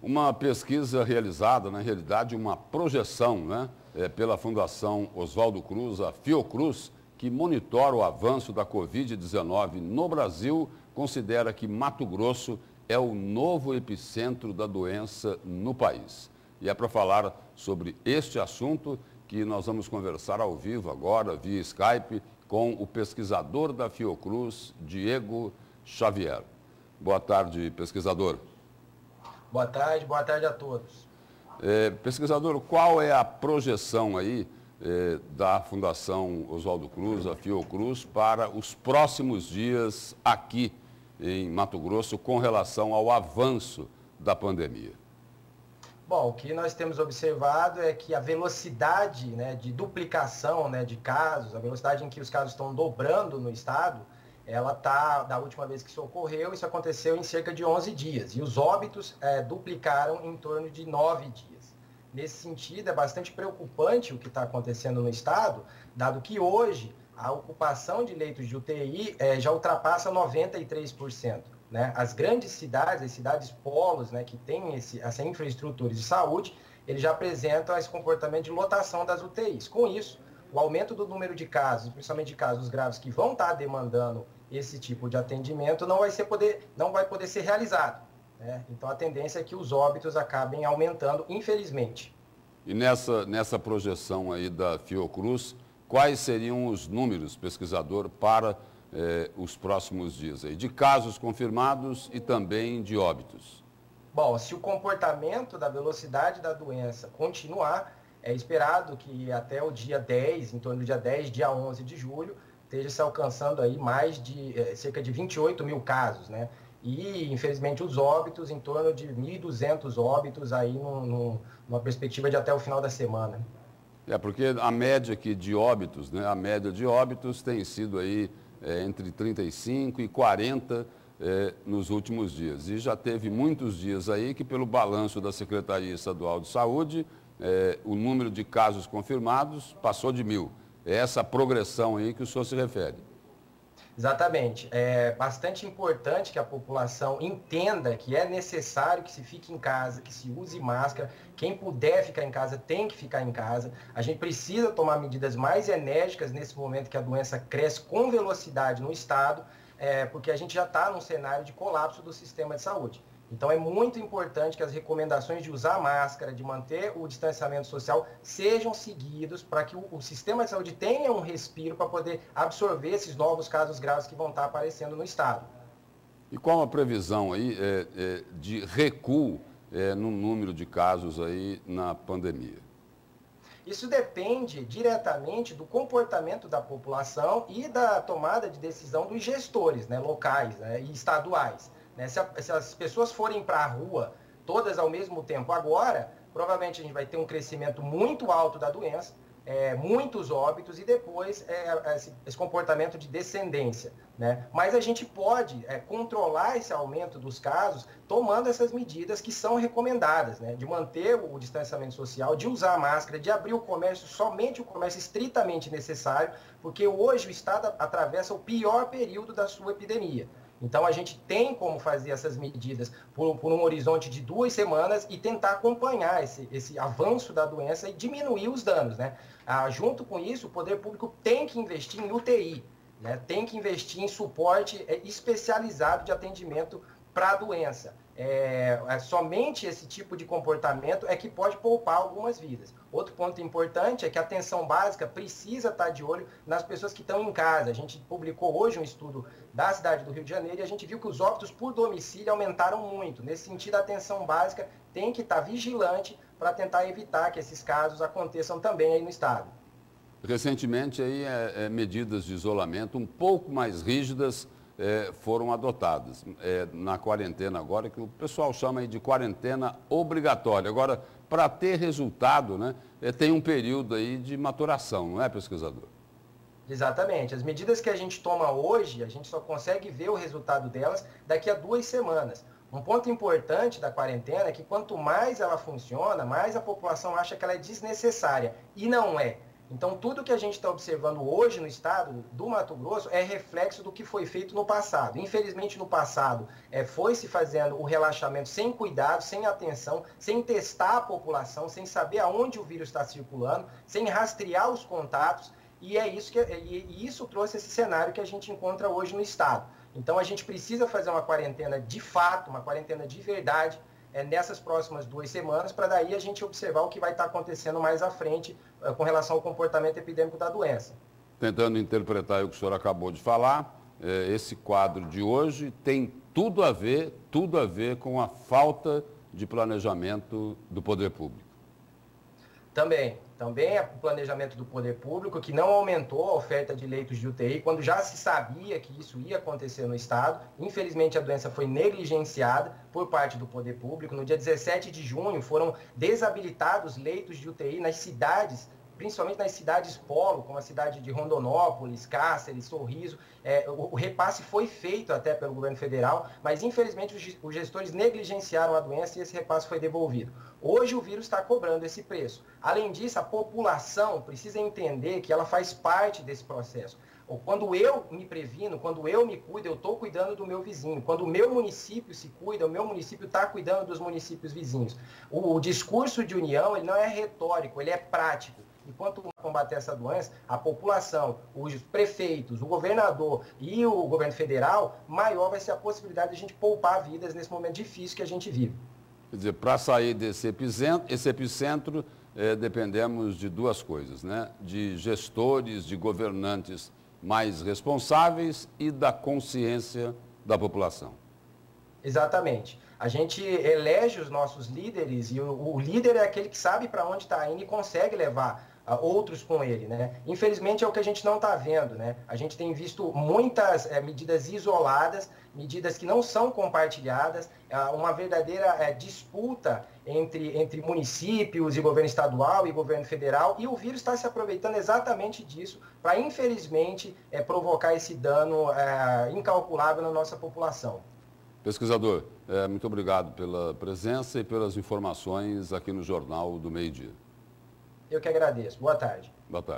Uma pesquisa realizada, na realidade, uma projeção, né, pela Fundação Oswaldo Cruz, a Fiocruz, que monitora o avanço da Covid-19 no Brasil, considera que Mato Grosso é o novo epicentro da doença no país. E é para falar sobre este assunto que nós vamos conversar ao vivo agora, via Skype, com o pesquisador da Fiocruz, Diego Xavier. Boa tarde, pesquisador. Boa tarde a todos. Pesquisador, qual é a projeção aí da Fundação Oswaldo Cruz, a Fiocruz, para os próximos dias aqui em Mato Grosso com relação ao avanço da pandemia? Bom, o que nós temos observado é que a velocidade, né, de duplicação, né, de casos, a velocidade em que os casos estão dobrando no estado, ela está, da última vez que isso ocorreu, isso aconteceu em cerca de 11 dias. E os óbitos duplicaram em torno de 9 dias. Nesse sentido, é bastante preocupante o que está acontecendo no estado, dado que hoje a ocupação de leitos de UTI já ultrapassa 93%. Né? As grandes cidades, as cidades polos, né, que têm essa infraestrutura de saúde, eles já apresentam esse comportamento de lotação das UTIs. Com isso, o aumento do número de casos, principalmente de casos graves que vão estar demandando esse tipo de atendimento, não vai poder ser realizado. Né? Então, a tendência é que os óbitos acabem aumentando, infelizmente. E nessa projeção aí da Fiocruz, quais seriam os números, pesquisador, para os próximos dias aí, de casos confirmados e também de óbitos? Bom, se o comportamento da velocidade da doença continuar, é esperado que até o dia 10, em torno do dia 10, dia 11 de julho, esteja se alcançando aí mais de cerca de 28 mil casos, né? E, infelizmente, os óbitos, em torno de 1.200 óbitos aí numa perspectiva de até o final da semana. Porque a média aqui de óbitos, né? A média de óbitos tem sido aí entre 35 e 40 nos últimos dias. E já teve muitos dias aí que, pelo balanço da Secretaria Estadual de Saúde, o número de casos confirmados passou de 1.000. É essa progressão aí que o senhor se refere. Exatamente. É bastante importante que a população entenda que é necessário que se fique em casa, que se use máscara. Quem puder ficar em casa tem que ficar em casa. A gente precisa tomar medidas mais enérgicas nesse momento que a doença cresce com velocidade no estado, porque a gente já está num cenário de colapso do sistema de saúde. Então, é muito importante que as recomendações de usar máscara, de manter o distanciamento social, sejam seguidos para que o sistema de saúde tenha um respiro para poder absorver esses novos casos graves que vão estar aparecendo no estado. E qual a previsão aí de recuo no número de casos aí na pandemia? Isso depende diretamente do comportamento da população e da tomada de decisão dos gestores, né, locais, né, e estaduais. Né? Se as pessoas forem para a rua todas ao mesmo tempo agora, provavelmente a gente vai ter um crescimento muito alto da doença, muitos óbitos e depois esse comportamento de descendência. Né? Mas a gente pode controlar esse aumento dos casos tomando essas medidas que são recomendadas, né? De manter o distanciamento social, de usar a máscara, de abrir o comércio, somente o comércio estritamente necessário, porque hoje o Estado atravessa o pior período da sua epidemia. Então, a gente tem como fazer essas medidas por um horizonte de 2 semanas e tentar acompanhar esse avanço da doença e diminuir os danos. Né? Junto com isso, o poder público tem que investir em UTI, né? Tem que investir em suporte especializado de atendimento para a doença. Somente esse tipo de comportamento é que pode poupar algumas vidas. Outro ponto importante é que a atenção básica precisa estar de olho nas pessoas que estão em casa. A gente publicou hoje um estudo da cidade do Rio de Janeiro e a gente viu que os óbitos por domicílio aumentaram muito. Nesse sentido, a atenção básica tem que estar vigilante para tentar evitar que esses casos aconteçam também aí no estado. Recentemente, aí, medidas de isolamento um pouco mais rígidas foram adotadas na quarentena agora, que o pessoal chama aí de quarentena obrigatória. Agora, para ter resultado, né, tem um período aí de maturação, não é, pesquisador? Exatamente. As medidas que a gente toma hoje, a gente só consegue ver o resultado delas daqui a 2 semanas. Um ponto importante da quarentena é que quanto mais ela funciona, mais a população acha que ela é desnecessária. E não é. Então, tudo que a gente está observando hoje no estado do Mato Grosso é reflexo do que foi feito no passado. Infelizmente, no passado, foi se fazendo o relaxamento sem cuidado, sem atenção, sem testar a população, sem saber aonde o vírus está circulando, sem rastrear os contatos, e isso trouxe esse cenário que a gente encontra hoje no estado. Então, a gente precisa fazer uma quarentena de fato, uma quarentena de verdade, nessas próximas 2 semanas, para daí a gente observar o que vai estar acontecendo mais à frente com relação ao comportamento epidêmico da doença. Tentando interpretar o que o senhor acabou de falar, esse quadro de hoje tem tudo a ver com a falta de planejamento do poder público. Também é o planejamento do poder público, que não aumentou a oferta de leitos de UTI, quando já se sabia que isso ia acontecer no estado. Infelizmente, a doença foi negligenciada por parte do poder público. No dia 17 de junho, foram desabilitados leitos de UTI nas cidades, principalmente nas cidades polo, como a cidade de Rondonópolis, Cáceres, Sorriso. O repasse foi feito até pelo governo federal, mas infelizmente os gestores negligenciaram a doença e esse repasse foi devolvido. Hoje o vírus está cobrando esse preço. Além disso, a população precisa entender que ela faz parte desse processo. Quando eu me previno, quando eu me cuido, eu estou cuidando do meu vizinho. Quando o meu município se cuida, o meu município está cuidando dos municípios vizinhos. O discurso de união, ele não é retórico, ele é prático. E quanto combater essa doença, a população, os prefeitos, o governador e o governo federal, maior vai ser a possibilidade de a gente poupar vidas nesse momento difícil que a gente vive. Quer dizer, para sair desse epicentro, dependemos de 2 coisas, né? De gestores, de governantes mais responsáveis e da consciência da população. Exatamente. A gente elege os nossos líderes e o líder é aquele que sabe para onde está indo e consegue levar outros com ele, né? Infelizmente é o que a gente não está vendo, né? A gente tem visto muitas medidas isoladas, medidas que não são compartilhadas, uma verdadeira disputa entre municípios e governo estadual e governo federal, e o vírus está se aproveitando exatamente disso para, infelizmente, provocar esse dano incalculável na nossa população. Pesquisador, muito obrigado pela presença e pelas informações aqui no Jornal do Meio-Dia. Eu que agradeço. Boa tarde. Boa tarde.